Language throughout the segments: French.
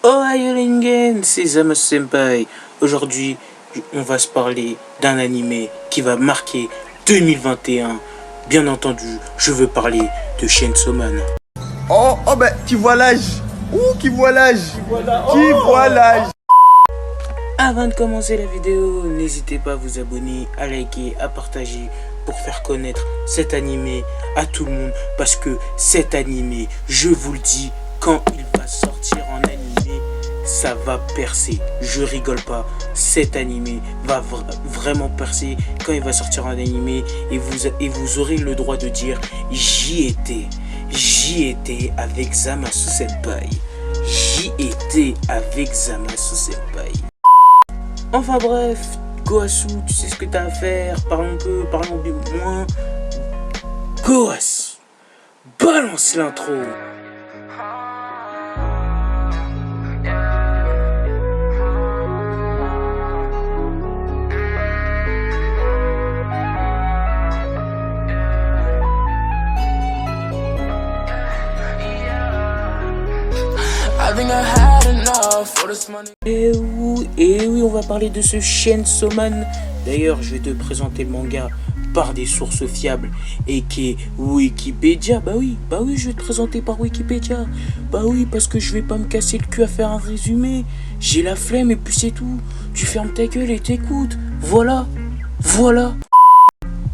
Oh Yoringen, c'est Zamasu Senpai. Aujourd'hui, on va se parler d'un animé qui va marquer 2021. Bien entendu, je veux parler de Chainsaw Man. Oh ben, qui voit l'âge. Qui voit l'âge. Qui voit l'âge. Avant de commencer la vidéo, n'hésitez pas à vous abonner, à liker, à partager pour faire connaître cet animé à tout le monde. Parce que cet animé, je vous le dis, quand il va sortir en animé, ça va percer. Je rigole pas. Cet animé va vraiment percer quand il va sortir en animé. Et vous aurez le droit de dire j'y étais. J'y étais avec Zamasu Senpai. J'y étais avec Zamasu Senpai. Enfin bref, Goasu, tu sais ce que t'as à faire. Parlons peu, parlons moins. Goasu, balance l'intro. Et oui, on va parler de ce Chainsaw Man. D'ailleurs, je vais te présenter le manga par des sources fiables et qui est Wikipédia. Bah oui, je vais te présenter par Wikipédia. Bah oui, parce que je vais pas me casser le cul à faire un résumé. J'ai la flemme et puis c'est tout. Tu fermes ta gueule et t'écoutes. Voilà.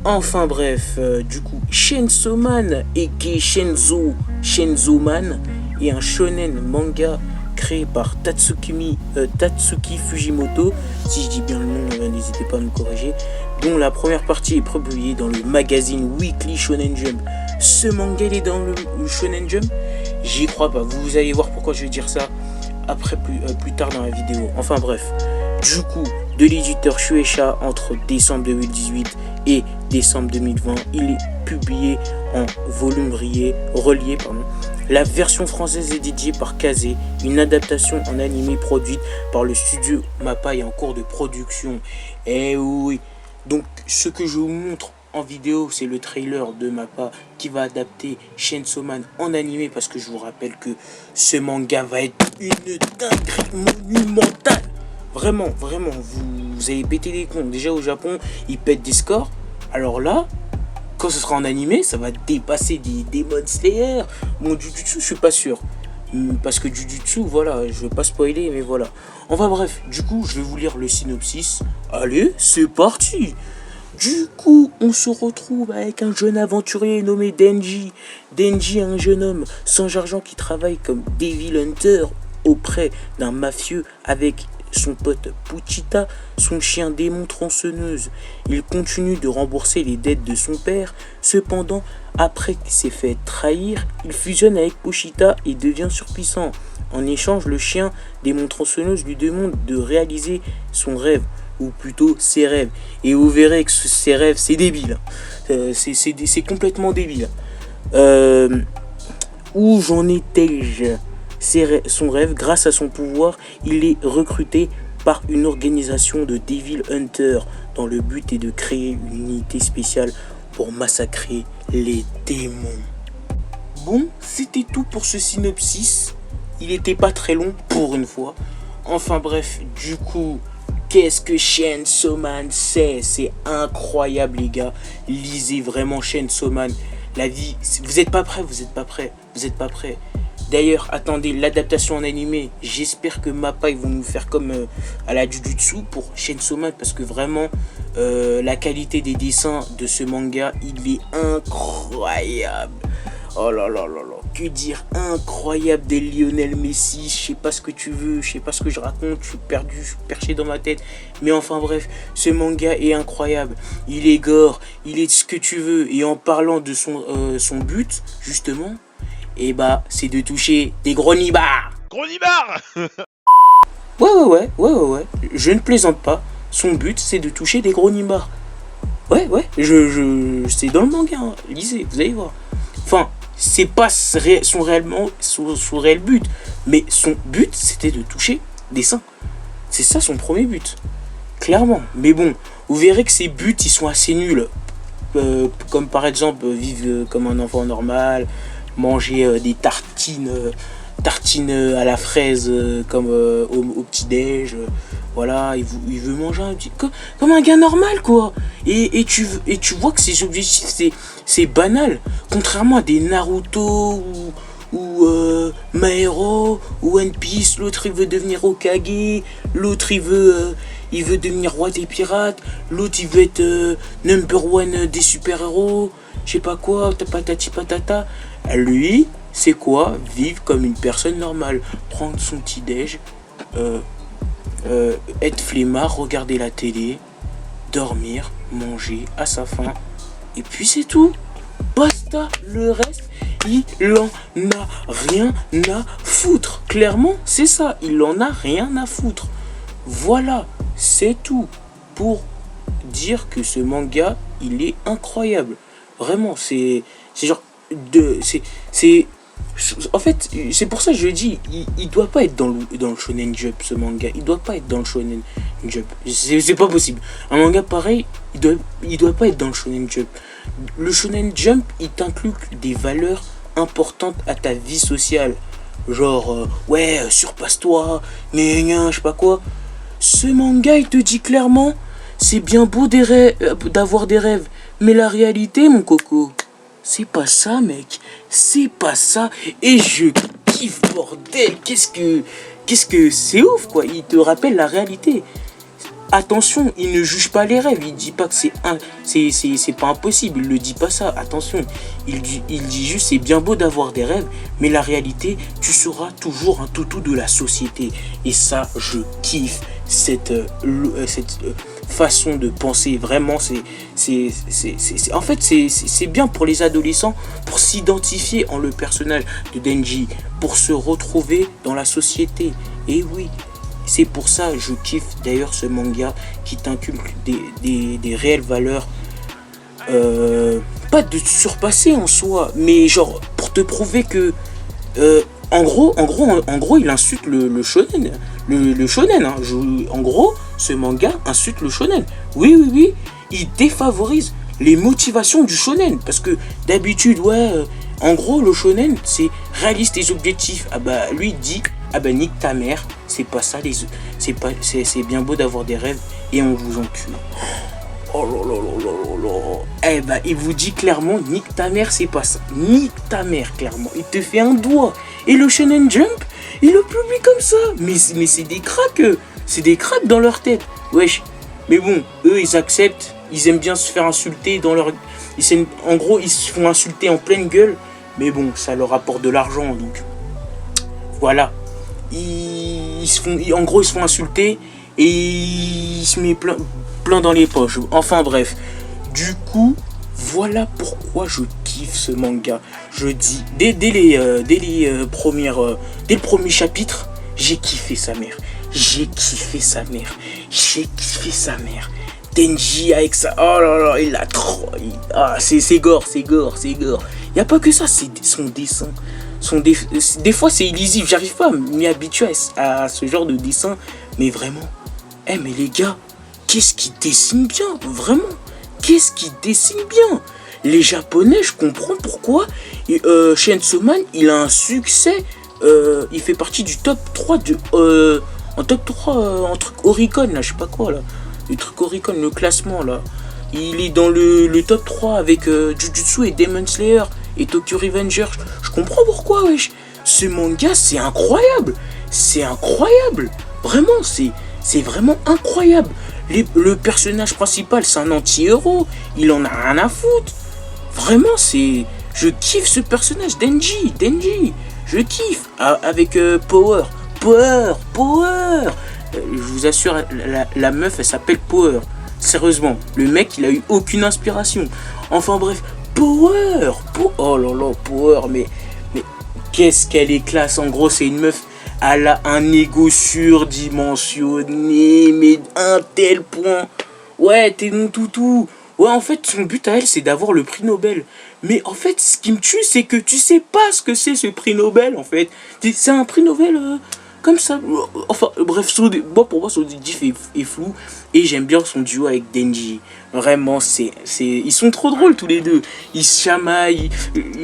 Enfin bref, du coup, Chainsaw Man et qui est Chainsaw Man est un shonen manga créé par Tatsuki Fujimoto, si je dis bien le nom, n'hésitez pas à me corriger, dont la première partie est publiée dans le magazine Weekly Shonen Jump. Ce manga il est dans le Shonen Jump? J'y crois pas, vous allez voir pourquoi je vais dire ça après plus tard dans la vidéo. Enfin bref, du coup, de l'éditeur Shueisha entre décembre 2018 et décembre 2020, il est publié en volume relié. La version française est dédiée par Kazé, une adaptation en animé produite par le studio Mappa et en cours de production. Et oui, donc ce que je vous montre en vidéo, c'est le trailer de Mappa qui va adapter Chainsaw Man en animé, parce que je vous rappelle que ce manga va être une dinguerie monumentale. Vraiment, vous avez pété des comptes. Déjà au Japon, ils pètent des scores. Alors là, quand ce sera en animé, ça va dépasser des Demon Slayer. Bon, Jujutsu, je suis pas sûr. Parce que Jujutsu, voilà, je veux pas spoiler, mais voilà. Enfin bref, du coup, je vais vous lire le synopsis. Allez, c'est parti. Du coup, on se retrouve avec un jeune aventurier nommé Denji. Denji est un jeune homme sans argent qui travaille comme Devil Hunter auprès d'un mafieux avec son pote Puchita, son chien démon tronçonneuse. Il continue de rembourser les dettes de son père. Cependant, après qu'il s'est fait trahir, il fusionne avec Puchita et devient surpuissant. En échange, le chien démon tronçonneuse lui demande de réaliser son rêve, ou plutôt ses rêves. Et vous verrez que ses rêves, c'est débile. C'est complètement débile. Où j'en étais-je? Son rêve, grâce à son pouvoir, il est recruté par une organisation de Devil Hunter dans le but est de créer une unité spéciale pour massacrer les démons. Bon, c'était tout pour ce synopsis. Il était pas très long pour une fois. Enfin bref, du coup, qu'est-ce que Chainsaw Man c'est incroyable les gars. Lisez vraiment Chainsaw Man. La vie, vous êtes pas prêts. D'ailleurs, attendez l'adaptation en animé. J'espère que Mappa ils vont nous faire comme à la Jujutsu pour Chainsaw Man, parce que vraiment la qualité des dessins de ce manga, il est incroyable. Oh là, que dire, incroyable, des Lionel Messi, je sais pas ce que tu veux, je sais pas ce que je raconte, je suis perdu, je suis perché dans ma tête. Mais enfin bref, ce manga est incroyable, il est gore, il est ce que tu veux. Et en parlant de son but, justement, et bah c'est de toucher des gros nibards. Ouais, je ne plaisante pas, son but c'est de toucher des gros nibards. Ouais, c'est dans le manga, hein. Lisez, vous allez voir. Enfin, c'est pas son réel but, mais son but c'était de toucher des seins. C'est ça son premier but, clairement. Mais bon, vous verrez que ses buts ils sont assez nuls. Comme par exemple vivre comme un enfant normal, manger des tartines tartine à la fraise comme au petit-déj. Voilà, il veut manger un petit... Comme un gars normal, quoi. Et tu vois que ses objectifs, c'est banal. Contrairement à des Naruto ou Maero ou One Piece. L'autre, il veut devenir Hokage. L'autre, il veut devenir roi des pirates. L'autre, il veut être number one des super-héros. Je sais pas quoi, patati patata. Lui, c'est quoi? Vivre comme une personne normale. Prendre son petit-déj. Être flemmard, regarder la télé, dormir, manger à sa faim, et puis c'est tout. Basta, le reste, il en a rien à foutre. Clairement, c'est ça, il en a rien à foutre. Voilà, c'est tout pour dire que ce manga, il est incroyable. Vraiment, c'est genre c'est en fait, c'est pour ça que je dis, il doit pas être dans le Shonen Jump, ce manga. Il doit pas être dans le Shonen Jump. C'est pas possible. Un manga pareil, il doit pas être dans le Shonen Jump. Le Shonen Jump, il t'inclut des valeurs importantes à ta vie sociale. Genre, ouais, surpasse-toi, je sais pas quoi. Ce manga, il te dit clairement, c'est bien beau d'avoir des rêves. Mais la réalité, mon coco, c'est pas ça, mec. C'est pas ça. Et je kiffe, bordel. Qu'est-ce que c'est ouf, quoi. Il te rappelle la réalité. Attention, il ne juge pas les rêves. Il dit pas que c'est pas impossible. Il ne dit pas ça. Attention. Il dit juste c'est bien beau d'avoir des rêves, mais la réalité, tu seras toujours un toutou de la société. Et ça, je kiffe cette façon de penser. Vraiment, en fait, c'est bien pour les adolescents, pour s'identifier en le personnage de Denji, pour se retrouver dans la société. Et oui, c'est pour ça que je kiffe d'ailleurs ce manga qui t'inculque des réelles valeurs. Pas de surpasser en soi, mais genre pour te prouver que en gros il insulte le shonen. Le shonen, hein. En gros, ce manga insulte le shonen. Oui, il défavorise les motivations du shonen. Parce que d'habitude, en gros, le shonen, c'est réalise tes objectifs. Ah bah, lui, il dit, ah bah, nique ta mère, c'est pas ça, c'est bien beau d'avoir des rêves et on vous encule. Oh là là là là là. Eh bah, il vous dit clairement, nique ta mère, c'est pas ça. Nique ta mère, clairement. Il te fait un doigt. Et le Shonen Jump, il le publie comme ça. Mais c'est des cracks. C'est des cracks dans leur tête. Wesh. Mais bon, eux, ils acceptent. Ils aiment bien se faire insulter dans leur... En gros, ils se font insulter en pleine gueule. Mais bon, ça leur apporte de l'argent. Donc, voilà. En gros, ils se font insulter. Et ils se mettent plein dans les poches. Enfin, bref. Du coup, voilà pourquoi je kiffe ce manga. Je dis, dès le premier chapitre, j'ai kiffé sa mère. Denji avec ça, oh là là, il a trop... c'est gore. Il n'y a pas que ça, c'est son dessin. Des fois, c'est illisible. J'arrive pas à m'y habituer à ce genre de dessin. Mais vraiment, mais les gars, qu'est-ce qui dessine bien, vraiment. Qu'est-ce qui dessine bien. Les Japonais, je comprends pourquoi Chainsaw Man, il a un succès. Il fait partie du top 3 en top 3 en truc Oricon, là, je sais pas quoi, là. Le truc Oricon, le classement, là. Il est dans le top 3 avec Jujutsu et Demon Slayer et Tokyo Revenger. Je comprends pourquoi, wesh. Ce manga, c'est incroyable. Vraiment, c'est vraiment incroyable. Le personnage principal, c'est un anti-héros. Il en a rien à foutre. Vraiment, je kiffe ce personnage, Denji. Je kiffe. Avec Power. Je vous assure, la meuf, elle s'appelle Power. Sérieusement, le mec, il a eu aucune inspiration. Enfin bref, Power. Oh là là, Power, mais qu'est-ce qu'elle est classe. En gros, c'est une meuf. Elle a un ego surdimensionné, mais à un tel point. Ouais, t'es mon toutou. Ouais, en fait, son but à elle, c'est d'avoir le prix Nobel. Mais en fait, ce qui me tue, c'est que tu sais pas ce que c'est ce prix Nobel, en fait. C'est un prix Nobel Comme ça. Enfin, bref, moi, pour moi, son objectif est flou. Et j'aime bien son duo avec Denji. Vraiment, ils sont trop drôles tous les deux. Ils se chamaillent,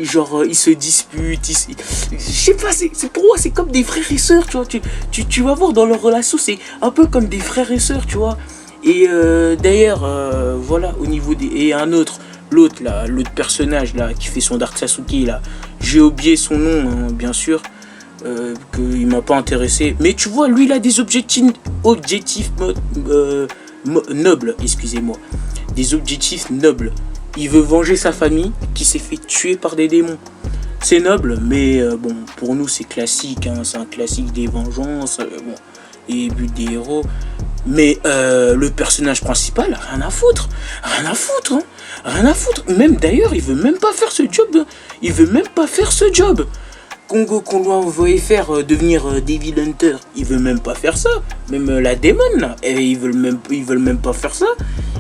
genre, ils se disputent. Je sais pas, pour moi, c'est comme des frères et sœurs, tu vois. Tu vas voir dans leur relation, c'est un peu comme des frères et sœurs, tu vois. Et d'ailleurs, voilà, au niveau des. Et l'autre personnage là, qui fait son Dark Sasuke là, j'ai oublié son nom, hein, bien sûr. Qu'il m'a pas intéressé, mais tu vois, lui il a des objectifs nobles, excusez-moi, des objectifs nobles. Il veut venger sa famille qui s'est fait tuer par des démons. C'est noble, mais bon, pour nous c'est classique, hein, c'est un classique des vengeances, bon, et but des héros. Mais le personnage principal, rien à foutre, hein, rien à foutre. Même d'ailleurs, il veut même pas faire ce job. Qu'on lui a envoyé faire devenir Devil Hunter, il veut même pas faire ça. Même la démon là, ils veulent même pas faire ça.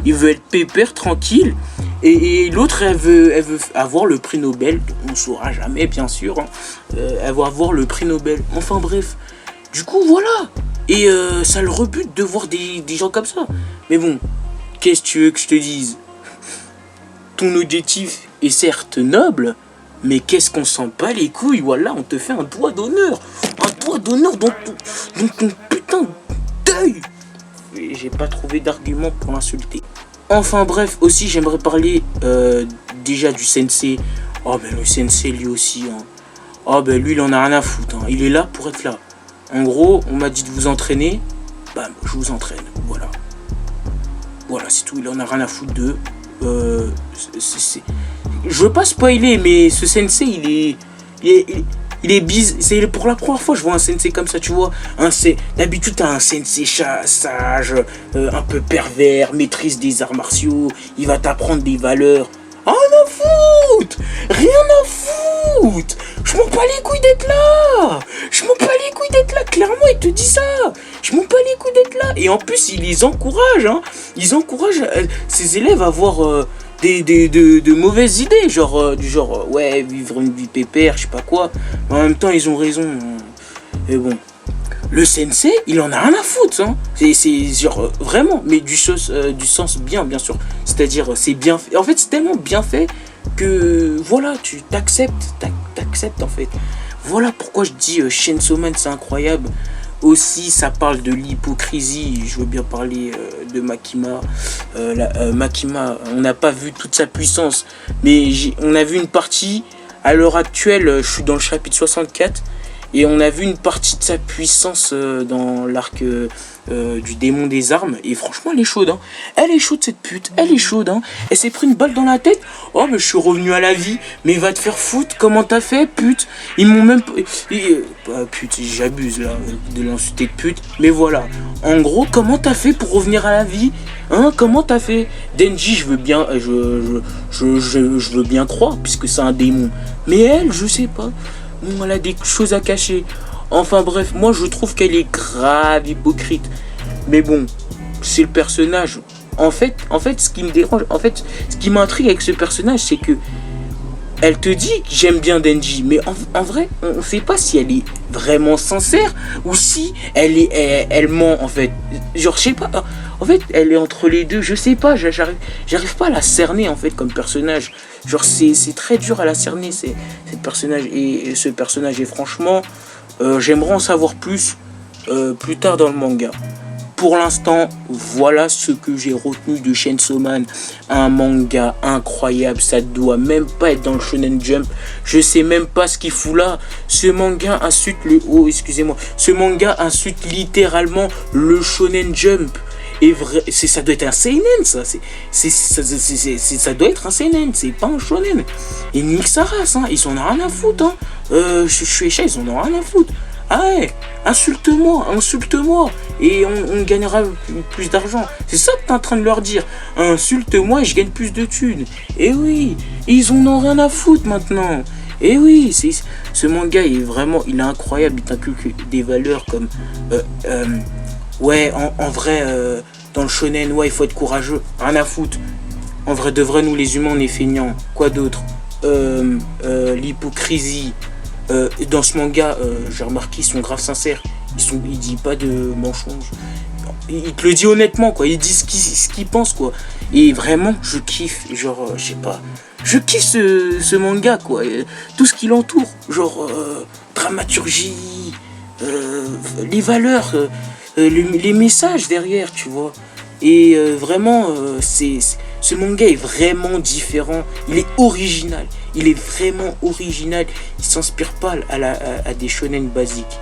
Il veut être pépère, tranquille. Et l'autre, elle veut avoir le prix Nobel. On ne saura jamais, bien sûr. Hein. Elle va avoir le prix Nobel. Enfin bref. Du coup, voilà. Et ça le rebute de voir des gens comme ça. Mais bon, qu'est-ce que tu veux que je te dise? Ton objectif est certes noble, mais qu'est-ce qu'on sent pas les couilles? Voilà, on te fait un doigt d'honneur. Un doigt d'honneur dans ton putain d'œil. J'ai pas trouvé d'argument pour l'insulter. Enfin bref, aussi j'aimerais parler déjà du sensei. Oh ben le sensei lui aussi. Hein. Oh ben lui il en a rien à foutre. Hein. Il est là pour être là. En gros, on m'a dit de vous entraîner. Bam, je vous entraîne. Voilà. Voilà, c'est tout. Il en a rien à foutre d'eux. Je veux pas spoiler, mais ce sensei, il est bizarre. C'est pour la première fois que je vois un sensei comme ça, tu vois. D'habitude, t'as un sensei sage, un peu pervers, maîtrise des arts martiaux. Il va t'apprendre des valeurs. Rien à foutre! Rien à foutre! Je m'en bats les couilles d'être là! Clairement, il te dit ça! Je m'en bats les couilles d'être là! Et en plus, il les encourage, hein! Ils encouragent ses élèves à avoir de mauvaises idées, ouais, vivre une vie pépère, je sais pas quoi. Mais en même temps, ils ont raison. Hein. Et bon. Le sensei, il en a rien à foutre, hein. C'est genre vraiment, mais du sens bien sûr. C'est-à-dire, c'est bien fait. En fait, c'est tellement bien fait que voilà, tu t'acceptes en fait. Voilà pourquoi je dis Chainsaw Man, c'est incroyable. Aussi, ça parle de l'hypocrisie. Je veux bien parler de Makima. Makima, on n'a pas vu toute sa puissance, mais on a vu une partie. À l'heure actuelle, je suis dans le chapitre 64. Et on a vu une partie de sa puissance dans l'arc du démon des armes. Et franchement, elle est chaude. Hein. Elle est chaude, cette pute. Elle est chaude. Hein. Elle s'est pris une balle dans la tête. Oh, mais je suis revenu à la vie. Mais va te faire foutre. Comment t'as fait, pute? Ils m'ont même... pute, j'abuse, là, de l'insulter de pute. Mais voilà. En gros, comment t'as fait pour revenir à la vie? Hein, comment t'as fait? Denji, je veux bien... Je veux bien croire, puisque c'est un démon. Mais elle, je sais pas. Elle a des choses à cacher. Enfin bref, moi je trouve qu'elle est grave hypocrite. Mais bon, c'est le personnage. En fait, ce qui me dérange, ce qui m'intrigue avec ce personnage, c'est que elle te dit que j'aime bien Denji, mais en vrai, on ne sait pas si elle est vraiment sincère ou si elle ment en fait. Genre, je sais pas. En fait, elle est entre les deux. Je sais pas. J'arrive pas à la cerner en fait comme personnage. Genre, c'est très dur à la cerner cette personnage et ce personnage. Et franchement, j'aimerais en savoir plus tard dans le manga. Pour l'instant, voilà ce que j'ai retenu de Chainsaw Man. Un manga incroyable, ça doit même pas être dans le Shonen Jump. Je sais même pas ce qu'il fout là. Ce manga insulte Ce manga insulte littéralement le Shonen Jump. Et ça doit être un seinen, ça. Ça doit être un seinen, c'est pas un shonen. Et nique sa race, hein. Ils en ont rien à foutre, hein. Je suis chat, ils en ont rien à foutre. Ah ouais, insulte-moi, et on gagnera plus d'argent. C'est ça que t'es en train de leur dire. Insulte-moi et je gagne plus de thunes. Et oui, ils en ont rien à foutre maintenant. Et oui, ce manga il est incroyable. Il t'inculque des valeurs comme ouais, en vrai, dans le shonen, ouais, il faut être courageux. Rien à foutre. En vrai de vrai, nous les humains, on est feignants. Quoi d'autre? L'hypocrisie. Dans ce manga, j'ai remarqué, ils sont grave sincères. Il dit pas de mensonges. Il te le dit honnêtement, quoi. Il dit ce qu'il pense, quoi. Et vraiment, je kiffe. Genre, je sais pas. Je kiffe ce manga, quoi. Et tout ce qui l'entoure. Genre, dramaturgie, les valeurs, les messages derrière, tu vois. Et vraiment, ce manga est vraiment différent. Il est original. Il est vraiment original. Il s'inspire pas à des shonen basiques.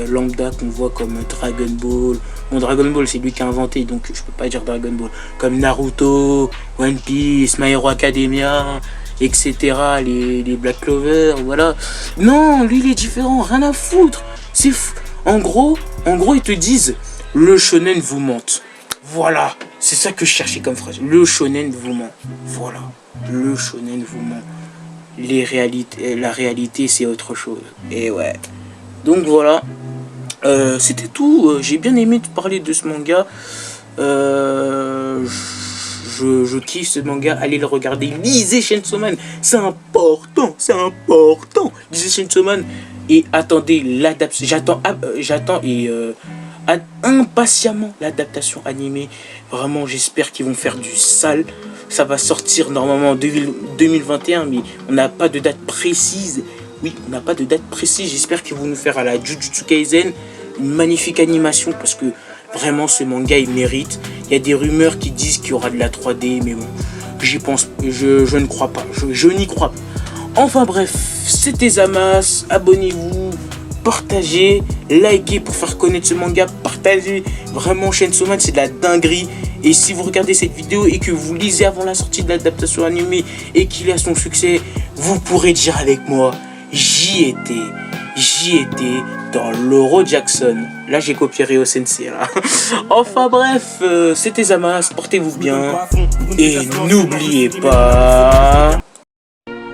Lambda qu'on voit comme Dragon Ball. Bon, Dragon Ball, c'est lui qui a inventé, donc je peux pas dire Dragon Ball. Comme Naruto, One Piece, My Hero Academia, etc. Les Black Clover, voilà. Non, lui, il est différent. Rien à foutre. C'est fou. En gros, ils te disent le shonen vous mente. Voilà, c'est ça que je cherchais comme phrase. Le shonen vous ment. Voilà, le shonen vous ment. La réalité, c'est autre chose. Et ouais. Donc voilà. C'était tout. J'ai bien aimé te parler de ce manga. Je kiffe ce manga. Allez le regarder. Lisez Chainsaw Man. C'est important. Lisez Chainsaw Man. Et attendez l'adaptation. J'attends impatiemment l'adaptation animée. Vraiment, j'espère qu'ils vont faire du sale. Ça va sortir normalement en 2021, mais on n'a pas de date précise. Oui, on n'a pas de date précise. J'espère qu'ils vont nous faire à la Jujutsu Kaisen une magnifique animation, parce que vraiment ce manga il mérite. Il y a des rumeurs qui disent qu'il y aura de la 3D, mais bon, j'y pense. Je ne crois pas. Je n'y crois pas. Enfin bref, c'était Zamas. Abonnez-vous. Partagez, likez pour faire connaître ce manga, partagez. Vraiment, Chainsaw Man, c'est de la dinguerie. Et si vous regardez cette vidéo et que vous lisez avant la sortie de l'adaptation animée et qu'il a son succès, vous pourrez dire avec moi, j'y étais dans l'Euro Jackson. Là, j'ai copié Ryo Sensei, là. Enfin bref, c'était Zamas, portez-vous bien. Et n'oubliez pas...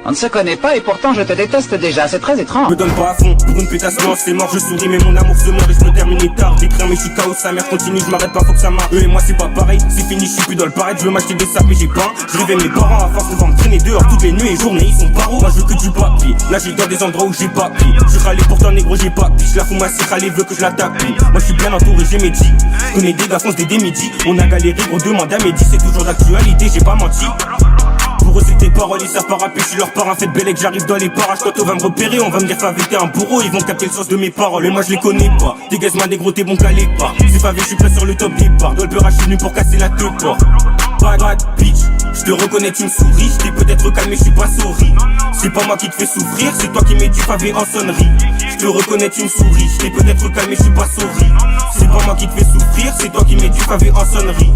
On ne se connaît pas et pourtant je te déteste déjà, c'est très étrange. Me donne pas à fond, pour une pétasse blanche c'est mort, je souris mais mon amour se meurt et je peux terminer tard. D'écrire mais je suis KO, sa mère continue, je m'arrête pas, faut que ça marche. Eux et moi c'est pas pareil, c'est fini, je suis plus dans le pareil. Je veux m'acheter des sapes mais j'ai pas. Je rêvais mes parents à force de voir me traîner dehors toutes les nuits et journées, ils sont barreaux. Moi je veux que du papier, là j'ai dans des endroits où j'ai pas pris. Je suis râlé pourtant négro j'ai pas pris. Je la fous ma cire, râlé veut que je la tape. Moi je suis bien entouré, j'ai mes dits. Je connais des gars fonce des midi. On a galéré, on demande à Mehdi, c'est toujours d'actualité, j'ai pas menti. Pour eux c'est tes paroles, ils savent pas rapper, je suis leur parrain, fait belle que j'arrive dans les parages. Quand on va me repérer, on va me dire favé t'es un bourreau, ils vont capter le sens de mes paroles. Mais moi je les connais pas, dégage-moi des gros t'es bon qu'à pas. C'est favé, je suis prêt sur le top départ. Dolper je suis venu pour casser la queue porte. Bad bitch, je te reconnais tu me souris, je t'ai peut-être calmé, je suis pas sorry. C'est pas moi qui te fais souffrir, c'est toi qui mets du pavé en sonnerie. Je te reconnais tu me souris, je t'ai peut-être calmé, je suis pas sorry. C'est pas moi qui te fais souffrir, c'est toi qui mets du pavé en sonnerie.